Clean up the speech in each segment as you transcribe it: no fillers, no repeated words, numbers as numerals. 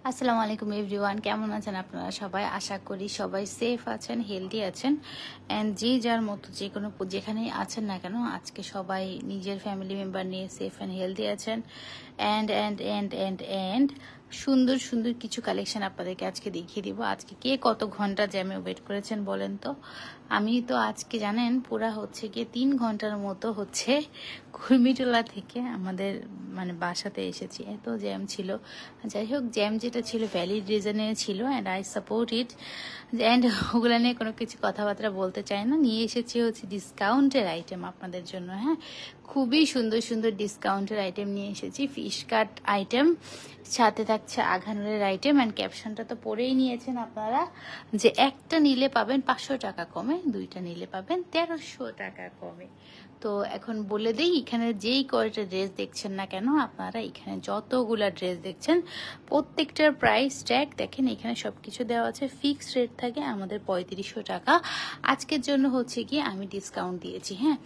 আসসালামু আলাইকুম এভরিওয়ান, কেমন আছেন আপনারা সবাই? আশা করি সবাই সেফ আছেন, হেলদি আছেন। অ্যান্ড যে যার মতো যে কোনো যেখানেই আছেন না কেন, আজকে সবাই নিজের ফ্যামিলি মেম্বার নিয়ে সেফ অ্যান্ড হেলদি আছেন। অ্যান্ড সুন্দর সুন্দর কিছু কালেকশন আপনাদেরকে আজকে দেখিয়ে দিব। আজকে কে কত ঘন্টা জ্যামে ওয়েট করেছেন বলেন তো? আমি তো আজকে জানেন পুরা হচ্ছে গিয়ে 3 ঘন্টার মতো হচ্ছে কুর্মিটোলা থেকে আমাদের বাসাতে এসেছি। এত জ্যাম ছিল। যাই হোক, জ্যাম যেটা ছিল ভ্যালিড রিজনে ছিল, and I support it. And ওগুলো নিয়ে কোনো কিছু কথাবার্তা বলতে চাই না। নিয়ে এসেছি হচ্ছে ডিসকাউন্টের আইটেম আপনাদের জন্য। হ্যাঁ, খুবই সুন্দর সুন্দর ডিসকাউন্টের আইটেম নিয়ে এসেছি। ফিশ কাট আইটেম, সাথে থাকছে আঘানুরের আইটেম। অ্যান্ড ক্যাপশনটা তো পড়েই নিয়েছেন আপনারা যে একটা নিলে পাবেন 500 টাকা কমে, দুইটা নিলে পাবেন 1300 টাকা কমে। তো এখন বলে দিই, এখানে যেই কয়টা ড্রেস দেখছেন না কেন আপনারা, এখানে যতগুলা ড্রেস দেখছেন প্রত্যেকটার প্রাইস ট্যাগ দেখেন, এখানে সবকিছু দেওয়া আছে। ফিক্সড রেট থাকে আমাদের 3500 টাকা। আজকের জন্য হচ্ছে কি আমি ডিসকাউন্ট দিয়েছি। হ্যাঁ,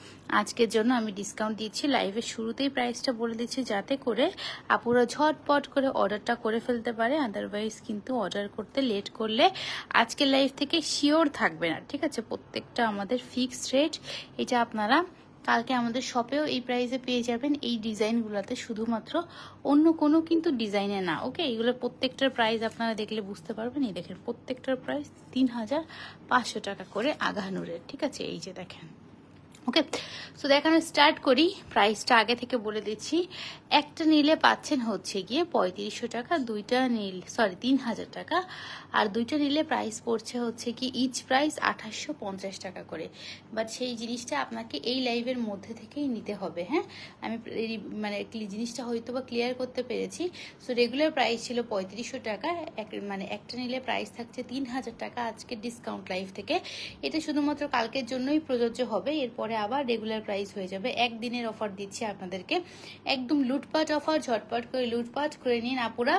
আজকের জন্য আমি ডিসকাউন্ট দিচ্ছি। লাইভের শুরুতেই প্রাইসটা বলে দিচ্ছি যাতে করে আপুরা ঝটপট করে অর্ডারটা করে ফেলতে পারে। আদারওয়াইজ কিন্তু অর্ডার করতে লেট করলে আজকের লাইভ থেকে শিওর থাকবে না। ঠিক আছে, প্রত্যেকটা আমাদের ফিক্সড রেট। এটা আপনারা কালকে আমাদের শপেও এই প্রাইসে পেয়ে যাবেন, এই ডিজাইনগুলোতে, শুধুমাত্র অন্য কোনো কিন্তু ডিজাইনে না। ওকে, এইগুলো প্রত্যেকটার প্রাইস আপনারা দেখলে বুঝতে পারবেন। এই দেখেন, প্রত্যেকটার প্রাইস 3500 টাকা করে আঘানুরের। ঠিক আছে, এই যে দেখেন। ওকে, সো দেখানো স্টার্ট করি। প্রাইসটা আগে থেকে বলে দিচ্ছি। একটা নিলে পাচ্ছেন হচ্ছে গিয়ে 3500 টাকা, দুইটা নিলে 3000 টাকা, আর দুইটা নিলে প্রাইস পড়ছে হচ্ছে কি ইচ প্রাইস 2850 টাকা করে। বাট সেই জিনিসটা আপনাকে এই লাইভের মধ্যে থেকেই নিতে হবে। হ্যাঁ, আমি জিনিসটা হয়তো বা ক্লিয়ার করতে পেরেছি। সো রেগুলার প্রাইস ছিল 3500 টাকা, একটা নিলে প্রাইস থাকছে 3000 টাকা আজকে ডিসকাউন্ট লাইভ থেকে। এটা শুধুমাত্র কালকের জন্যই প্রযোজ্য হবে, এরপরে আবার রেগুলার প্রাইস হয়ে যাবে। একদিনের অফার দিচ্ছি আপনাদেরকে, একদম লুটপাট অফার। ঝটপট করে লুটপাট করে নিন আপুরা।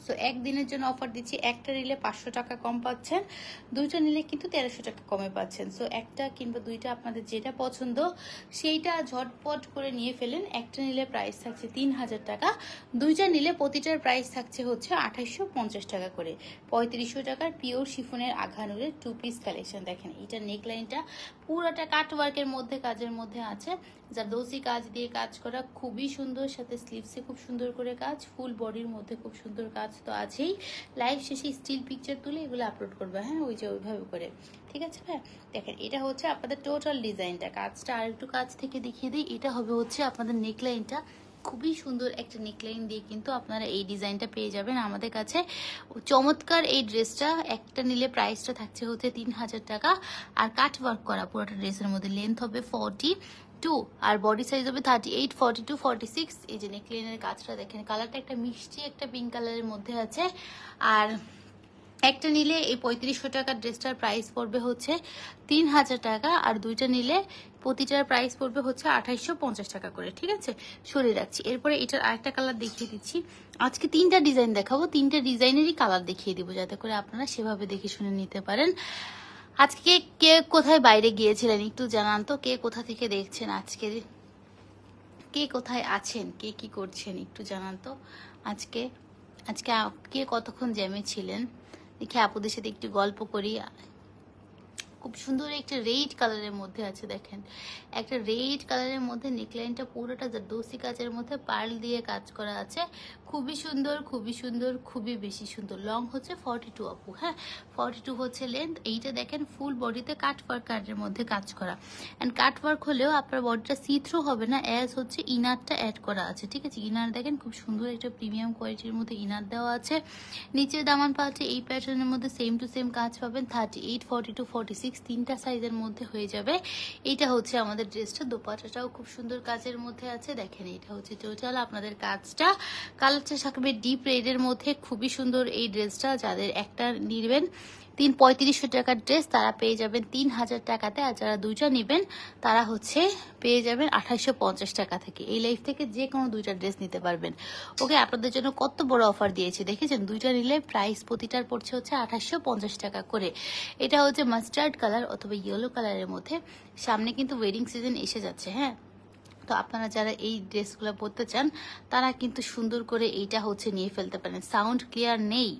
সো একদিনের জন্য অফার দিচ্ছি, একটা নিলে 500 টাকা কম পাচ্ছেন, দুইটা নিলে কিন্তু 1300 টাকা কমে পাচ্ছেন। সো একটা কিংবা দুইটা আপনাদের যেটা পছন্দ সেইটা ঝটপট করে নিয়ে ফেলেন। একটা নিলে প্রাইস থাকছে 3000 টাকা, দুইটা নিলে প্রতিটার প্রাইস থাকছে হচ্ছে 2850 টাকা করে। 3500 টাকার পিওর শিফনের আঘানুরের 2 পিস কালেকশন। দেখেন, এটা নেকলাইনটা পুরাটা কাট ওয়ার্কের মধ্যে, কাজের মধ্যে আছে। জারদৌসি কাজ দিয়ে কাজ করা, খুবই সুন্দর। সাথে স্লিভসে খুব সুন্দর করে কাজ, ফুল বডির মধ্যে খুব সুন্দর কাজ তো আছেই। লাইভ শেষে স্টিল পিকচার তুলে এগুলো আপলোড করবে। হ্যাঁ, ওই যে ওইভাবে করে। ঠিক আছে ভাই, দেখেন এটা হচ্ছে আপনাদের টোটাল ডিজাইনটা। কাজটা আর একটু কাছ থেকে দেখিয়ে দিই। এটা হবে হচ্ছে আপনাদের নেকলাইনটা, খুবই সুন্দর একটা নেকলাইন দিয়ে কিন্তু আপনারা এই ডিজাইনটা পেয়ে যাবেন আমাদের কাছে। চমৎকার এই ড্রেসটা একটা নিলে প্রাইসটা থাকছে হচ্ছে 3000 টাকা। আর কাট ওয়ার্ক করা পুরোটা ড্রেসের মধ্যে। লেন্থ হবে 42 আর বডি সাইজ হবে 38, 42, 46। এই যে নেকলাইনের কাজটা দেখেন, কালারটা একটা মিষ্টি একটা পিঙ্ক কালারের মধ্যে আছে। আর একটা নিলে এই 3500 টাকার ড্রেসটার প্রাইস পড়বে হচ্ছে 3000 টাকা, আর দুইটা নিলে প্রতিটার প্রাইস পড়বে হচ্ছে 2850 টাকা করে। ঠিক আছে, সরিয়ে রাখছি। এরপরে এটার আরেকটা কালার দেখিয়ে দিচ্ছি। আজকে 3টা ডিজাইন দেখাবো, 3টা ডিজাইনেরই কালার দেখিয়ে দিব যাতে করে আপনারা সেভাবে দেখে শুনে নিতে পারেন। আজকে কে কোথায় বাইরে গিয়েছিলেন একটু জানান তো, কে কোথা থেকে দেখছেন আজকে, কে কোথায় আছেন, কে কি করছেন একটু জানান তো। আজকে আজকে কে কতক্ষণ জ্যামে ছিলেন দেখি, আপুদের সাথে একটু গল্প করি। খুব সুন্দর একটা রেড কালারের মধ্যে আছে। দেখেন, একটা রেড কালারের মধ্যে নেকলাইনটা পুরোটা জারদৌসি কাজের মধ্যে পার্ল দিয়ে কাজ করা আছে। খুবই সুন্দর, খুবই সুন্দর, খুবই বেশি সুন্দর। লং হচ্ছে 42 আপু। হ্যাঁ, 42 হচ্ছে লেন্থ। এইটা দেখেন ফুল বডিতে কাট ওয়ার্ক কার্ডের মধ্যে কাজ করা। অ্যান্ড কাট ওয়ার্ক হলেও আপনার বডিটা সি থ্রু হবে না, অ্যাজ হচ্ছে ইনারটা অ্যাড করা আছে। ঠিক আছে, ইনার দেখেন খুব সুন্দর একটা প্রিমিয়াম কোয়ালিটির মধ্যে ইনার দেওয়া আছে। নিচের দামান পাচ্ছে এই প্যাটার্নের মধ্যে সেম টু সেম কাজ পাবেন। 38, 42, 46 তিনটা সাইজের মধ্যে হয়ে যাবে। এটা হচ্ছে আমাদের ড্রেসটা। দোপাট্টাটাও খুব সুন্দর কাজের মধ্যে আছে। দেখেন, এটা হচ্ছে টোটাল আপনাদের কাজটা। কালারটা থাকবে ডিপ রেডের মধ্যে, খুবই সুন্দর এই ড্রেসটা। যাদের একটা নিবেন 3500 টাকার ড্রেস তারা পেয়ে যাবেন 3000 টাকাতে, আর যারা দুইটা নেবেন তারা হচ্ছে পেয়ে যাবেন 2850 টাকা থেকে। এই লাইফ থেকে যে কোনো দুইটা ড্রেস নিতে পারবেন। ওকে, আপনাদের জন্য কত বড় অফার দিয়েছে দেখেছেন। দুইটা নিলে প্রাইস প্রতিটার পড়ছে হচ্ছে 2850 টাকা করে। এটা হচ্ছে মাস্টার্ড কালার অথবা ইয়েলো কালারের মধ্যে। সামনে কিন্তু ওয়েডিং সিজন এসে যাচ্ছে। হ্যাঁ, তো আপনারা যারা এই ড্রেসগুলো পরতে চান তারা কিন্তু সুন্দর করে এইটা হচ্ছে নিয়ে ফেলতে পারেন। সাউন্ড ক্লিয়ার নেই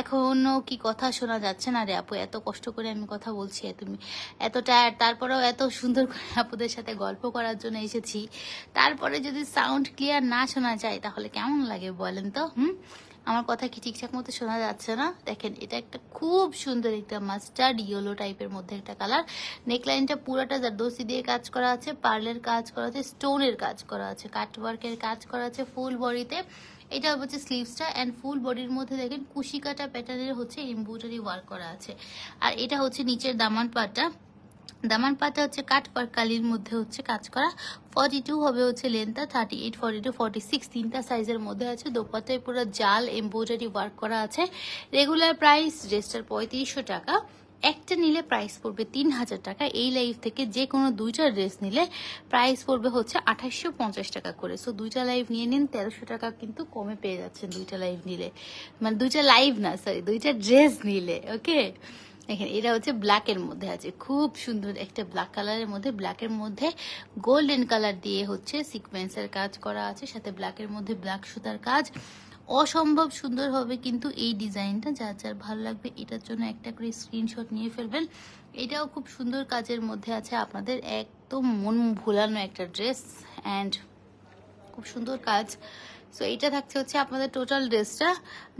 এখনো, কি কথা শোনা যাচ্ছে না রে আপু? এত কষ্ট করে আমি কথা বলছি, তুমি এত টায়ার্ড, তারপরেও এত সুন্দর করে আপুদের সাথে গল্প করার জন্য এসেছি, তারপরে যদি সাউন্ড ক্লিয়ার না শোনা যায় তাহলে কেমন লাগে বলেন তো? আমার কথা কি ঠিকঠাক মতো শোনা যাচ্ছে না? দেখেন, এটা একটা খুব সুন্দর একটা মাস্টার্ড ইয়েলো টাইপের মধ্যে একটা কালার। নেকলাইনটা পুরোটা জারদোসি দিয়ে কাজ করা আছে, পার্লের কাজ করা আছে, স্টোনের কাজ করা আছে, কাটওয়ার্কের কাজ করা আছে ফুল বডিতে। এটা হচ্ছে স্লিভসটা, অ্যান্ড ফুল বডির মধ্যে দেখেন কুশি কাটা প্যাটার্নের হচ্ছে এমব্রয়ডারি ওয়ার্ক করা আছে। আর এটা হচ্ছে নিচের দামান পাটটা, দামান পাটা হচ্ছে কাট ওয়ার্ক কালির মধ্যে হচ্ছে কাজ করা। 42 হবে হচ্ছে লেন্থটা, 38, 42, 46 তিনটা সাইজের মধ্যে আছে। দোপাট্টায় পুরো জাল এমব্রয়ডারি ওয়ার্ক করা আছে। রেগুলার প্রাইস ড্রেসটার 3500 টাকা, একটা নিলে প্রাইস পড়বে 3000 টাকা। এই লাইভ থেকে যে কোনো দুইটা ড্রেস নিলে প্রাইস পড়বে হচ্ছে 2850 টাকা করে। সো দুইটা লাইভ নিয়ে নিন, 1300 টাকা কিন্তু কমে পেয়ে যাচ্ছেন দুইটা লাইভ নিলে, মানে দুইটা লাইভ না সরি, দুইটা ড্রেস নিলে। ওকে, দেখেন এটা হচ্ছে ব্ল্যাকের মধ্যে আছে, খুব সুন্দর একটা ব্ল্যাক কালারের মধ্যে, ব্ল্যাকের মধ্যে গোল্ডেন কালার দিয়ে হচ্ছে সিকোয়েন্সের কাজ করা আছে, সাথে ব্ল্যাকের মধ্যে ব্ল্যাক সুতার কাজ। অসম্ভব সুন্দর হবে কিন্তু এই ডিজাইনটা, যার যার ভালো লাগবে এটার জন্য একটা করে স্ক্রিনশট নিয়ে ফেলবেন। এটাও খুব সুন্দর কাজের মধ্যে আছে, আপনাদের একদম মন ভোলানো একটা ড্রেস, অ্যান্ড খুব সুন্দর কাজ। সো এইটা থাকছে হচ্ছে আপনাদের টোটাল ড্রেসটা।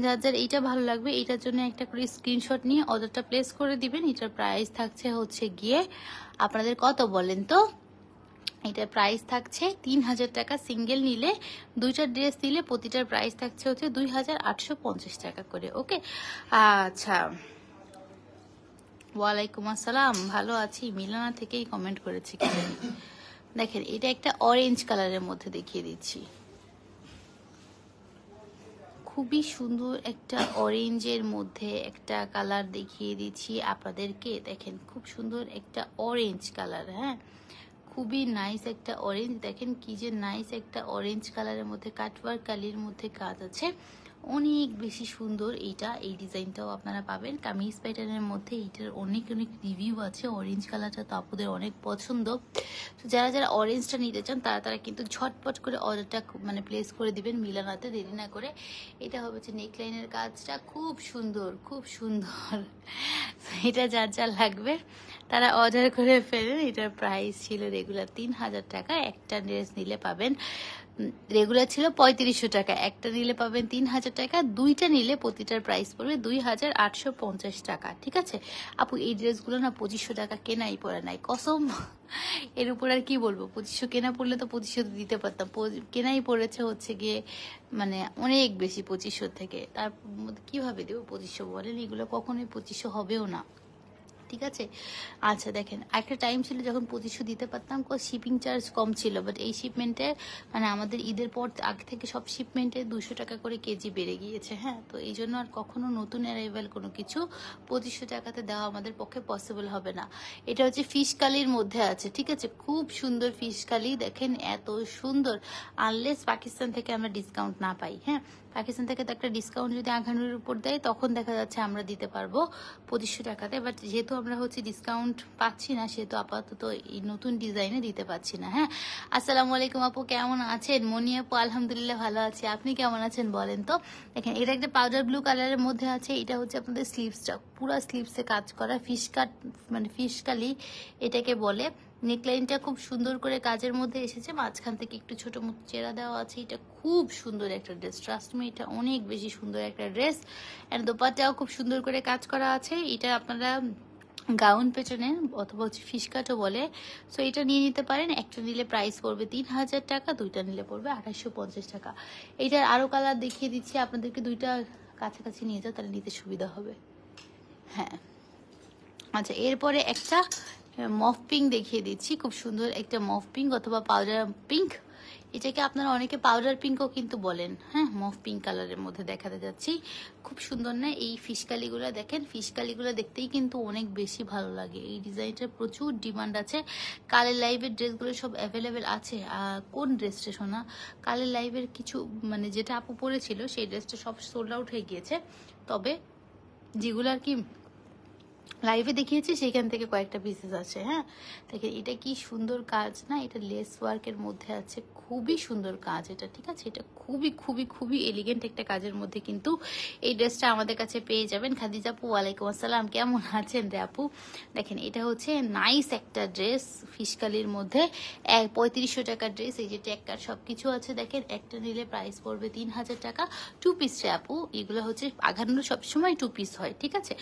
যার যার এইটা ভালো লাগবে এটার জন্য একটা করে স্ক্রিনশট নিয়ে অর্ডারটা প্লেস করে দিবেন। এটার প্রাইস থাকছে হচ্ছে গিয়ে আপনাদের কত বলেন তো? এটার প্রাইস থাকছে 3000 টাকা সিঙ্গেল নিলে, দুইটা ড্রেস নিলে প্রতিটার প্রাইস থাকছে হচ্ছে 2850 টাকা করে। ওকে, আচ্ছা, ওয়ালাইকুম আসসালাম, ভালো আছি, মিলানা থেকেই কমেন্ট করেছি কি জানি। দেখেন এটা একটা অরেঞ্জ কালারের মধ্যে দেখিয়ে দিচ্ছি, খুবই সুন্দর একটা অরেঞ্জের মধ্যে একটা কালার দেখিয়ে দিচ্ছি আপনাদেরকে। দেখেন খুব সুন্দর একটা অরেঞ্জ কালার, হ্যাঁ খুবই নাইস একটা অরেঞ্জ। দেখেন কি যে নাইস একটা অরেঞ্জ কালারের মধ্যে কাটওয়ার্ক কালির মধ্যে কাজ আছে, অনেক বেশি সুন্দর এইটা। এই ডিজাইনটাও আপনারা পাবেন কামিজ প্যাটার্নের মধ্যে। এইটার অনেক অনেক রিভিউ আছে, অরেঞ্জ কালারটা তো আপনাদের অনেক পছন্দ। তো যারা যারা অরেঞ্জটা নিতে চান তারা তারা কিন্তু ঝটপট করে অর্ডারটা মানে প্লেস করে দিবেন মিলানাতে, দেরি না করে। এটা হবে যে নেকলাইনের কাজটা খুব সুন্দর, খুব সুন্দর। এটা যার যার লাগবে তারা অর্ডার করে ফেলেন। এটার প্রাইস ছিল রেগুলার 3000 টাকা, একটা ড্রেস নিলে পাবেন, রেগুলার ছিল 3500 টাকা, একটা নিলে পাবেন 3000 টাকা, দুইটা নিলে প্রতিটার প্রাইস পড়বে 2850 টাকা। ঠিক আছে আপু, এই ড্রেসগুলো না 2500 টাকা কেনাই পড়ে নাই কসম, এর উপর আর কি বলবো। 2500 কেনা পড়লে তো 2500 দিতে পারতাম, কেনাই পড়েছে হচ্ছে গিয়ে মানে অনেক বেশি 2500 থেকে, তার মধ্যে কিভাবে দেবো 2500 বলেন? এগুলো কখনোই 2500 হবেও না। ঠিক আছে, আচ্ছা দেখেন একটা টাইম ছিল যখন 2500 দিতে পারতাম, শিপিং চার্জ কম ছিল, বাট এই শিপমেন্টে মানে আমাদের ঈদের পর আগে থেকে সব শিপমেন্টে 200 টাকা করে কেজি বেড়ে গিয়েছে। হ্যাঁ, তো এই জন্য আর কখনো নতুন অ্যারাইভাল কোনো কিছু 2500 টাকাতে দেওয়া আমাদের পক্ষে পসিবল হবে না। এটা হচ্ছে ফিশ কালির মধ্যে আছে, ঠিক আছে, খুব সুন্দর ফিশ কালি। দেখেন এত সুন্দর, আনলেস পাকিস্তান থেকে আমরা ডিসকাউন্ট না পাই। হ্যাঁ, পাকিস্তান থেকে তো একটা ডিসকাউন্ট যদি আঘানুর উপর দেয় তখন দেখা যাচ্ছে আমরা দিতে পারবো 2500 টাকাতে, বাট যেহেতু আমরা হচ্ছে ডিসকাউন্ট পাচ্ছি না সেহেতু আপাতত এই নতুন ডিজাইনে দিতে পারছি না। হ্যাঁ, আসসালামু আলাইকুম আপু, কেমন আছেন? মনি আপু আলহামদুলিল্লাহ ভালো আছি, আপনি কেমন আছেন বলেন তো? দেখেন এটা একটা পাউডার ব্লু কালারের মধ্যে আছে, এটা হচ্ছে আপনাদের স্লিভসটা, পুরো স্লিভসে কাজ করা ফিশ কাট মানে ফিশ কালি এটাকে বলে। নেকলাইনটা খুব সুন্দর করে কাজের মধ্যে এসেছে, মাঝখান থেকে একটু ছোট মতো চেরা দেওয়া আছে। এটা খুব সুন্দর একটা ড্রেস, ট্রাস্ট মি, এটা অনেক বেশি সুন্দর একটা ড্রেস। অ্যান্ড দোপাট্টাও খুব সুন্দর করে কাজ করা আছে। এটা আপনারা গাউন পেছনে অথবা হচ্ছে ফিশ কাটও বলে। সো এটা নিয়ে নিতে পারেন, একটা নিলে প্রাইস পড়বে 3000 টাকা, দুইটা নিলে পড়বে 2850 টাকা। এইটার আরো কালার দেখিয়ে দিচ্ছি আপনাদেরকে, দুইটা কাছাকাছি নিয়ে যাও তাহলে নিতে সুবিধা হবে। হ্যাঁ, আচ্ছা এরপরে একটা মফ পিঙ্ক দেখিয়ে দিচ্ছি, খুব সুন্দর একটা মফ পিঙ্ক অথবা পাউডার পিঙ্ক, এটাকে আপনারা অনেকে পাউডার পিঙ্কও কিন্তু বলেন। হ্যাঁ, মফ পিঙ্ক কালারের মধ্যে দেখাতে যাচ্ছি, খুব সুন্দর না? এই ফিশকালিগুলো দেখেন, ফিশকালিগুলো দেখতেই কিন্তু অনেক বেশি ভালো লাগে। এই ডিজাইনটার প্রচুর ডিমান্ড আছে, কালের লাইভের ড্রেসগুলো সব অ্যাভেলেবেল আছে। কোন ড্রেসটা শোনা, কালের লাইভের কিছু মানে যেটা আপু পরেছিল সেই ড্রেসটা সব সোল্ড আউট হয়ে গিয়েছে, তবে যেগুলো আর কি লাইভে দেখিয়েছি সেখান থেকে কয়েকটা পিসেস আছে। হ্যাঁ, দেখেন এটা কি সুন্দর কাজ না, এটা লেস ওয়ার্কের মধ্যে আছে, খুবই সুন্দর কাজ এটা। ঠিক আছে, এটা খুবই খুবই খুবই এলিগেন্ট একটা কাজের মধ্যে কিন্তু এই ড্রেসটা আমাদের কাছে পেয়ে যাবেন। খাদিজা আপু ওয়ালাইকুম আসসালাম, কেমন আছেন রে আপু? দেখেন এটা হচ্ছে নাইস একটা ড্রেস, ফিশকালির মধ্যে 3500 টাকার ড্রেস। এই যে ট্যাক্কার সবকিছু আছে, দেখেন একটা নিলে প্রাইস পড়বে 3000 টাকা। 2 পিস রে আপু, এগুলো হচ্ছে আঘানো সবসময় 2 পিস হয়। ঠিক আছে,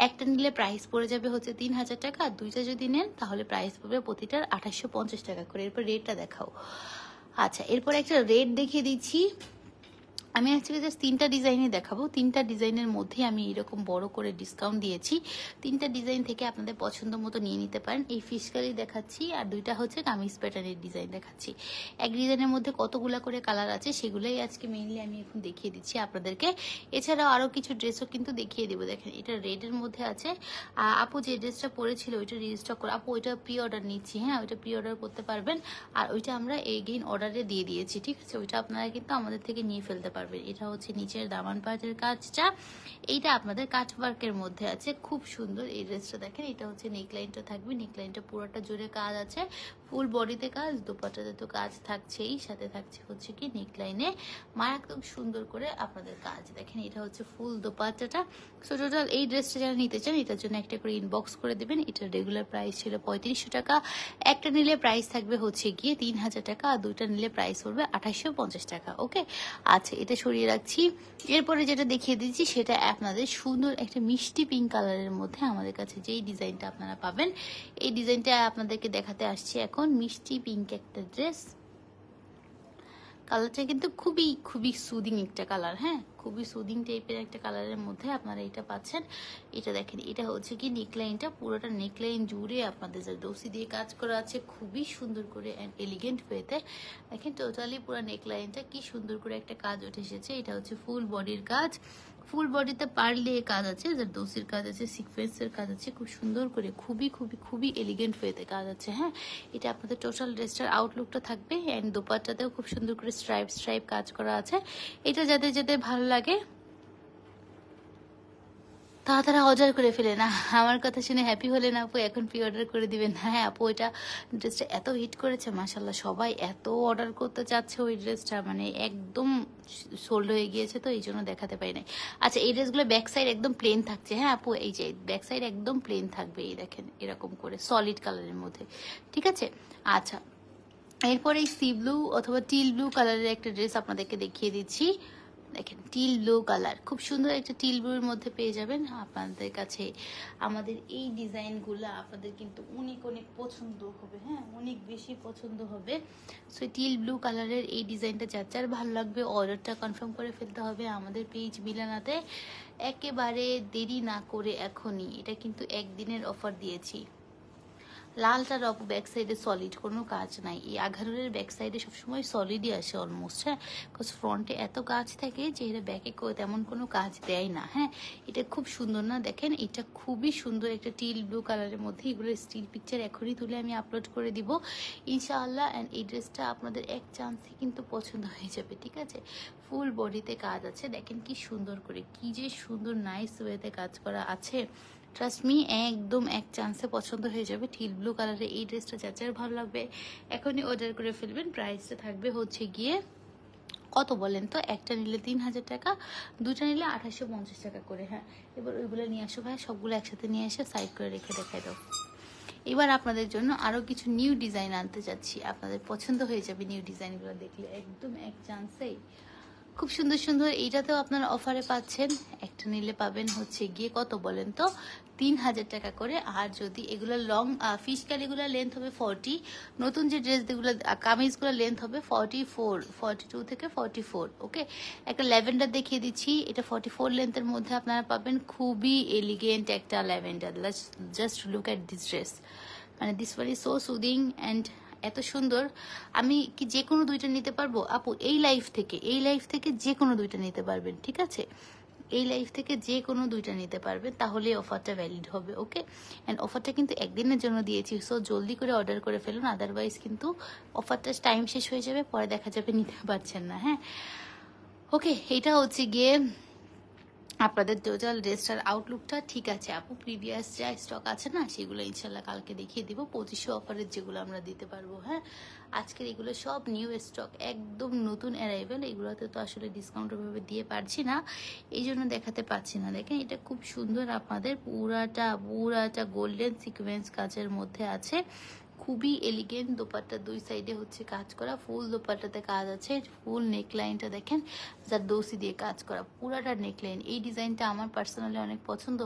একটা নিলে প্রাইস পড়ে যাবে হচ্ছে 3000 টাকা, আর দুইটা যদি নেন তাহলে প্রাইস পড়বে প্রতিটার 2850 টাকা করে। এরপর রেটটা দেখাও। আচ্ছা, এরপর একটা রেট দেখিয়ে দিচ্ছি। আমি আজকে জাস্ট 3টা ডিজাইনই দেখাবো। 3টা ডিজাইনের মধ্যে আমি এরকম বড় করে ডিসকাউন্ট দিয়েছি। 3টা ডিজাইন থেকে আপনাদের পছন্দ মতো নিয়ে নিতে পারেন। এই ফিশকারি দেখাচ্ছি, আর 2টা হচ্ছে কামিজ প্যাটার্নের ডিজাইন দেখাচ্ছি। এক ডিজাইনের মধ্যে কতগুলা করে কালার আছে সেগুলোই আজকে মেইনলি আমি এখন দেখিয়ে দিচ্ছি আপনাদেরকে। এছাড়াও আরও কিছু ড্রেসও কিন্তু দেখিয়ে দেবো। দেখেন এটা রেডের মধ্যে আছে। আপু যে ড্রেসটা পরেছিল ওইটা রেজিস্টার করে, আপু ওইটা প্রি অর্ডার নিচ্ছি। হ্যাঁ, ওইটা প্রি অর্ডার করতে পারবেন। আর ওইটা আমরা এগেইন অর্ডারে দিয়ে দিয়েছি। ঠিক আছে, ওইটা আপনারা কিন্তু আমাদের থেকে নিয়ে ফেলতে পারবেন। এটা হচ্ছে নিচের দামান পাটের কাজটা, এইটা আপনাদের কাট ওয়ার্কের মধ্যে আছে, খুব সুন্দর এই ড্রেসটা। দেখেন এটা হচ্ছে নেকলাইনটা থাকবে, নেকলাইনটা পুরোটা জুড়ে কাজ আছে, ফুল বডিতে কাজ, দোপাট্টাতে তো কাজ থাকছেই, সাথে থাকছে হচ্ছে কি নেকলাইনে মারাত্মক সুন্দর করে আপনাদের কাজ। দেখেন এটা হচ্ছে ফুল দোপাট্টাটা। সো টোটাল এই ড্রেসটা যারা নিতে চান এটার জন্য একটা করে ইনবক্স করে দেবেন। এটার রেগুলার প্রাইস ছিল 3500 টাকা, একটা নিলে প্রাইস থাকবে হচ্ছে গিয়ে 3000 টাকা, আর দুইটা নিলে প্রাইস পড়বে 2850 টাকা। ওকে, আচ্ছা এটা সরিয়ে রাখছি। এরপরে যেটা দেখিয়ে দিচ্ছি সেটা আপনাদের সুন্দর একটা মিষ্টি পিঙ্ক কালারের মধ্যে আমাদের কাছে যেই ডিজাইনটা আপনারা পাবেন, এই ডিজাইনটা আপনাদেরকে দেখাতে আসছি এখন। মিষ্টি পিঙ্ক একটা ড্রেস, কালারটা কিন্তু খুবই খুবই সুদিং একটা কালার। হ্যাঁ, খুবই সুদিং টাইপের একটা কালারের মধ্যে আপনারা এটা পাচ্ছেন। এটা দেখেন, এটা হচ্ছে কি নেকলাইনটা, পুরোটা নেকলাইন জুড়ে আপনাদের যে দোসি দিয়ে কাজ করা আছে খুবই সুন্দর করে অ্যান্ড এলিগেন্ট ওয়েতে। দেখেন টোটালি পুরো নেকলাইনটা কি সুন্দর করে একটা কাজ উঠে এসেছে। এটা হচ্ছে ফুল বডির কাজ, ফুল বডিতে পার্লে কাজ আছে, যার দোসির কাজ আছে, সিকোয়েন্সের কাজ আছে, খুব সুন্দর করে খুবই খুবই খুবই এলিগেন্ট ওয়েতে কাজ আছে। হ্যাঁ, এটা আপনাদের টোটাল ড্রেসটার আউটলুকটা থাকবে, অ্যান্ড দোপাট্টাতেও খুব সুন্দর করে স্ট্রাইপ স্ট্রাইপ কাজ করা আছে। এটা যাদের যাদের ভালো লাগে তাড়াতাড়ি অর্ডার করে ফেলে না, আমার কথা শুনে হ্যাপি হলে না আপু এখন প্রি অর্ডার করে দিবেন। হ্যাঁ আপু, এটা ড্রেসটা এত হিট করেছে মাশাল্লাহ, সবাই এত অর্ডার করতে চাচ্ছে ওই ড্রেসটা, মানে একদম সোল্ড হয়ে গিয়েছে, তো এই জন্য দেখাতে পারি নাই। আচ্ছা, এই ড্রেসগুলো ব্যাক সাইড একদম প্লেন থাকছে। হ্যাঁ আপু, এই যে ব্যাক সাইড একদম প্লেন থাকবে, এই দেখেন এরকম করে সলিড কালারের মধ্যে। ঠিক আছে, আচ্ছা এরপরে এই সি ব্লু অথবা টিল ব্লু কালারের একটা ড্রেস আপনাদেরকে দেখিয়ে দিচ্ছি। দেখেন টিল ব্লু কালার, খুব সুন্দর একটা টিল ব্লুর মধ্যে পেয়ে যাবেন আপনাদের কাছে। আমাদের এই ডিজাইনগুলো আপনাদের কিন্তু অনেক অনেক পছন্দ হবে। হ্যাঁ, অনেক বেশি পছন্দ হবে। সো টিল ব্লু কালারের এই ডিজাইনটা যার যার ভালো লাগবে অর্ডারটা কনফার্ম করে ফেলতে হবে আমাদের পেজ মিলানাতে। একেবারে দেরি না করে এখনই, এটা কিন্তু একদিনের অফার দিয়েছি। লালটার অপু ব্যাক সাইডে সলিড, কোনো কাজ নাই। এই আঘারের ব্যাক সাইডে সবসময় সলিডই আসে অলমোস্ট। হ্যাঁ, বিকজ ফ্রন্টে এত কাজ থাকে যে এটা ব্যাকে তেমন কোনো কাজ দেয় না। হ্যাঁ, এটা খুব সুন্দর না, দেখেন এটা খুবই সুন্দর একটা টিল ব্লু কালারের মধ্যে। এগুলো স্টিল পিকচার এখনই তুলে আমি আপলোড করে দিব ইনশাআল্লাহ। অ্যান্ড এই ড্রেসটা আপনাদের এক চান্সে কিন্তু পছন্দ হয়ে যাবে। ঠিক আছে, ফুল বডিতে কাজ আছে, দেখেন কি সুন্দর করে, কি যে সুন্দর নাইস ওয়েতে কাজ করা আছে। ট্রাস্ট মি, একদম এক চান্সে পছন্দ হয়ে যাবে। টিল ব্লু কালারের এই ড্রেসটা যার যার ভালো লাগবে এখনই অর্ডার করে ফেলবেন। প্রাইসটা থাকবে হচ্ছে গিয়ে কত বলেন তো, একটা নিলে 3000 টাকা, দুটা নিলে 2850 টাকা করে। হ্যাঁ, এবার ওইগুলো নিয়ে আসো ভাই, সবগুলো একসাথে নিয়ে এসে সাইড করে রেখে দেখাই দাও। এবার আপনাদের জন্য আরো কিছু নিউ ডিজাইন আনতে যাচ্ছি, আপনাদের পছন্দ হয়ে যাবে নিউ ডিজাইনগুলো দেখলে, একদম এক চান্সেই খুব সুন্দর সুন্দর। এইটাতেও আপনারা অফারে পাচ্ছেন, একটা নিলে পাবেন হচ্ছে গিয়ে কত বলেন তো, 3000 টাকা করে। আর যদি এগুলো লং ফিশ কালিগুলো লেন্থ হবে 40, নতুন যে ড্রেসগুলো কামিজগুলো লেন্থ হবে 44, 42 থেকে 44। ওকে, একটা ল্যাভেন্ডার দেখিয়ে দিচ্ছি, এটা 44 লেন্থের মধ্যে আপনারা পাবেন, খুবই এলিগেন্ট একটা lavender. Just look at this dress, মানে this one is so soothing and এত সুন্দর। আমি কি যে কোনো দুইটা নিতে পারবো আপু? এই লাইফ থেকে যে কোনো দুইটা নিতে পারবেন। ঠিক আছে, এই লাইফ থেকে যে কোনো দুইটা নিতে পারবেন, তাহলে অফারটা ভ্যালিড হবে। ওকে, অ্যান্ড অফারটা কিন্তু একদিনের জন্য দিয়েছি, সো জলদি করে অর্ডার করে ফেলুন, আদারওয়াইজ কিন্তু অফারটা টাইম শেষ হয়ে যাবে, পরে দেখা যাবে নিতে পারছেন না। হ্যাঁ, ওকে, এটা হচ্ছে গিয়ে আপনাদের টোটাল ড্রেসটার আউটলুকটা ঠিক আছে আপু। প্রিভিয়াস যা স্টক আছে না সেগুলো ইনশাল্লাহ কালকে দেখিয়ে দিব, 2500 অফারের যেগুলো আমরা দিতে পারবো। হ্যাঁ, আজকের এগুলো সব নিউ স্টক, একদম নতুন অ্যারাইভেল। এগুলোতে তো আসলে ডিসকাউন্টের ভাবে দিয়ে পারছি না, এই জন্য দেখাতে পাচ্ছি না। দেখেন এটা খুব সুন্দর, আপনাদের পুরাটা গোল্ডেন সিকোয়েন্স কাজের মধ্যে আছে, খুবই এলিগেন্ট। দোপাট্টা দুই সাইডে হচ্ছে কাজ করা, ফুল দোপাট্টাতে কাজ আছে, ফুল নেকলাইনটা দেখেন জারদৌসি দিয়ে কাজ করা, পুরাটা নেকলাইন। এই ডিজাইনটা আমার পার্সোনালি অনেক পছন্দ,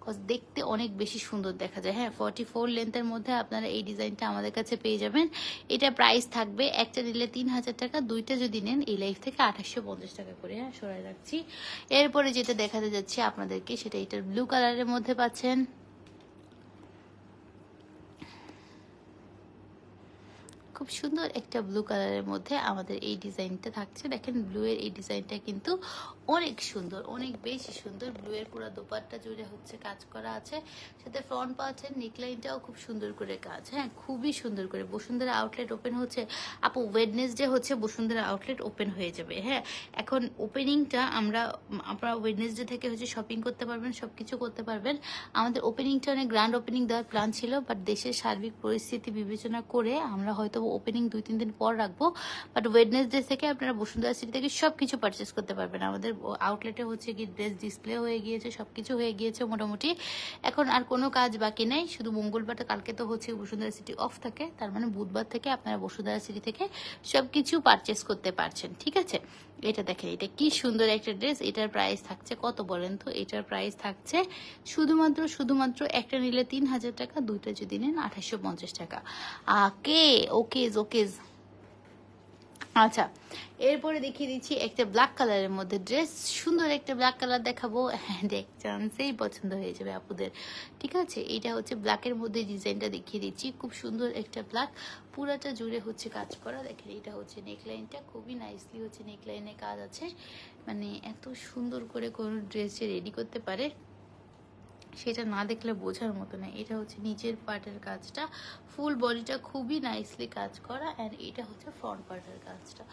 কজ দেখতে অনেক বেশি সুন্দর দেখা যায়। হ্যাঁ, 44 লেন্থের মধ্যে আপনারা এই ডিজাইনটা আমাদের কাছে পেয়ে যাবেন। এটা প্রাইস থাকবে একটা নিলে 3000 টাকা, দুইটা যদি নেন এই লাইফ থেকে 2850 টাকা করে। হ্যাঁ, সরাই রাখছি। এরপরে যেটা দেখাতে যাচ্ছি আপনাদেরকে সেটা এটার ব্লু কালারের মধ্যে পাচ্ছেন, খুব সুন্দর একটা ব্লু কালারের মধ্যে আমাদের এই ডিজাইনটা থাকছে। দেখেন ব্লু এর এই ডিজাইনটা কিন্তু অনেক সুন্দর, অনেক বেশি সুন্দর। ব্লু এর পুরো দোপাট্টা জুড়ে হচ্ছে কাজ করা আছে, সাথে ফ্রন্ট পাচ্ছেন নেকলাইনটাও খুব সুন্দর করে কাজ। হ্যাঁ, খুবই সুন্দর করে। বসুন্ধরা আউটলেট ওপেন হচ্ছে আপু, ওয়েডনেসডে হচ্ছে বসুন্ধরা আউটলেট ওপেন হয়ে যাবে। হ্যাঁ, এখন ওপেনিংটা আপনারা ওয়েডনেসডে থেকে হচ্ছে শপিং করতে পারবেন, সবকিছু করতে পারবেন। আমাদের ওপেনিংটা অনেক গ্র্যান্ড ওপেনিং দেওয়ার প্ল্যান ছিল, বাট দেশের সার্বিক পরিস্থিতি বিবেচনা করে আমরা হয়তো ওপেনিং 2-3 দিন পর রাখবো। বাট ওয়েডনেসডে থেকে আপনারা বসুন্ধরা সিটি থেকে সবকিছু পারচেস করতে পারবেন। আমাদের আউটলেটে হচ্ছে কি ড্রেস ডিসপ্লে হয়ে গিয়েছে, সবকিছু হয়ে গিয়েছে মোটামুটি। এখন আর কোনো কাজ বাকি নেই, শুধু মঙ্গলবারটা, কালকে তো হচ্ছে বসুন্ধরা সিটি অফ থাকে, তার মানে বুধবার থেকে আপনারা বসুন্ধরা সিটি থেকে সবকিছু পারচেস করতে পারছেন। ঠিক আছে, এটা দেখেন, এটা কি সুন্দর একটা ড্রেস। এটার প্রাইস থাকছে কত বলেন তো? এটার প্রাইস থাকছে শুধুমাত্র একটা নিলে 3000 টাকা, দুইটা যদি নেন 2850 টাকা। ওকেজ। আচ্ছা, এরপরে দেখিয়ে দিচ্ছি একটা ব্ল্যাক কালারের মধ্যে ড্রেস, সুন্দর একটা ব্ল্যাক কালার দেখাবো। হ্যাঁ, দেখ চান্সেই পছন্দ হয়ে যাবে আপুদের। ঠিক আছে, এটা হচ্ছে ব্ল্যাকের মধ্যে ডিজাইনটা দেখিয়ে দিচ্ছি, খুব সুন্দর একটা ব্ল্যাক, পুরাটা জুড়ে হচ্ছে কাজ করা। দেখেন এটা হচ্ছে নেকলাইনটা, খুবই নাইসলি হচ্ছে নেকলাইনে কাজ আছে। মানে এত সুন্দর করে কোনো ড্রেস রেডি করতে পারে সেটা না দেখলে বোঝার মতো না। এটা হচ্ছে নিচের পার্টের কাজটা, ফুল বডিটা খুবই নাইসলি কাজ করা, অ্যান্ড এটা হচ্ছে ফ্রন্ট পার্টের কাজটা,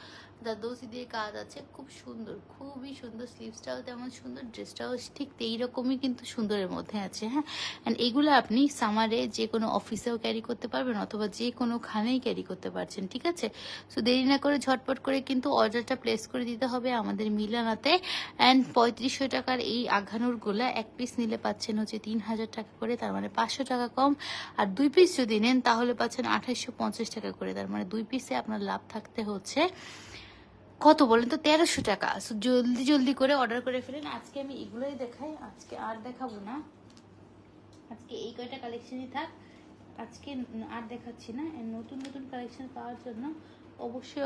দাদৌসি দিয়ে কাজ আছে, খুব সুন্দর, খুবই সুন্দর। স্লিভসটাও তেমন সুন্দর, ড্রেসটাও ঠিক এই রকমই কিন্তু সুন্দরের মধ্যে আছে। হ্যাঁ, অ্যান্ড এগুলো আপনি সামারে যে কোনো অফিসেও ক্যারি করতে পারবেন, অথবা যে কোনোখানেই ক্যারি করতে পারছেন। ঠিক আছে, সো দেরি না করে ঝটপট করে কিন্তু অর্ডারটা প্লেস করে দিতে হবে আমাদের মিলানাতে। অ্যান্ড 3500 টাকার এই আঘানুর গোলা এক পিস নিলে পাচ্ছেন হচ্ছে 3000 টাকা করে, তার মানে 500 টাকা কম। আর 2 পিস যদি নেন তাহলে পাচ্ছেন 2850 টাকা করে, তার মানে 2 পিসে আপনার লাভ থাকতে হচ্ছে কত বলেন তো? 1300 টাকা। সো জলদি করে অর্ডার করে ফেলেন। আজকে আমি এগুলোই দেখাই, আজকে আর দেখাবো না, আজকে এই কয়টা কালেকশনই থাক, আজকে আর দেখাচ্ছি না। নতুন কালেকশন পাওয়ার জন্য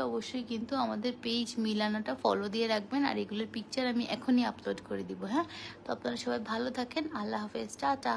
অবশ্যই কিন্তু আমাদের পেজ মিলানাটা ফলো দিয়ে রাখবেন, আর এগুলোর পিকচার আমি এখনই আপলোড করে দিব। হ্যাঁ, তো আপনারা সবাই ভালো থাকেন, আল্লাহ হাফেজ, টাটা।